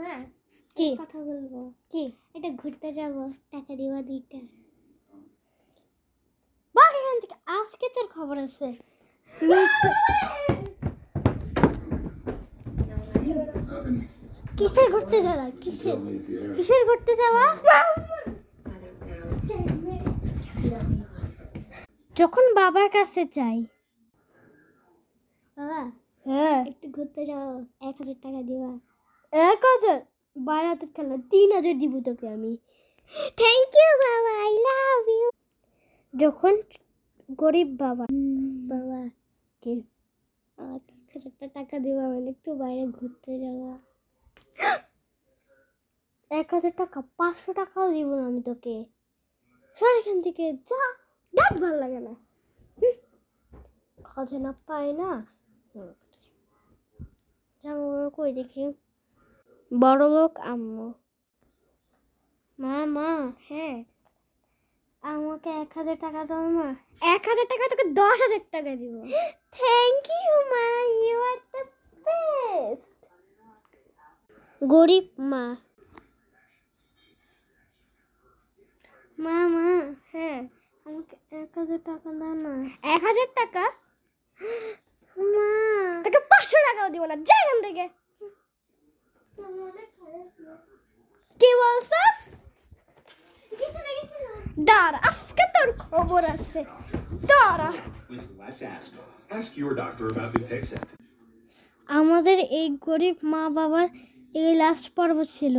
মা কি কথা বলবো? কি এটা ঘুরতে যাব, টাকা দিবা 2টা। বাঘ এখান থেকে, আজকে তোর খবর আছে। কিসের ঘুরতে যাওয়া? কিসের ঘুরতে যাওয়া? যখন বাবার কাছে চাই। বাবা হ্যাঁ, একটু ঘুরতে যাবো, 1000 টাকা দিবা? 1000? বাড়াতে খেলা 3000 দিব তোকে আমি। থ্যাংক ইউ বাবা, আই লাভ ইউ। যখন গরিব বাবা। বাবা কি? 1000 টাকা দিবা, মানে একটু বাইরে ঘুরতে যাবো। 1000 টাকা? 500 টাকাও দিব না আমি তোকে। সর এখান থেকে, যা। দেখ ভালো লাগে না। কথা না পাই না। যাবো কই দেখি। বড় লোক আম্মু। মা মা, হ্যাঁ, আমাকে 1000 টাকা দাও মা। 1000 টাকা তোকে 10,000 টাকা দিব। থ্যাংক ইউ মা, ইউ আর দ্য বেস্ট। গরিব মা। মা মা, হ্যাঁ, আমাকে 1000 টাকা দাও না। 1000 টাকা? মা, তোকে 500 টাকাও দিব না, যা এখান থেকে। কি বলছস? দাঁড়া, আজকে তোর খবর আছে, দাঁড়া। With less asthma. Ask your doctor about Dupixent. আমাদের এই গরিব মা বাবার এই লাস্ট পর্ব ছিল।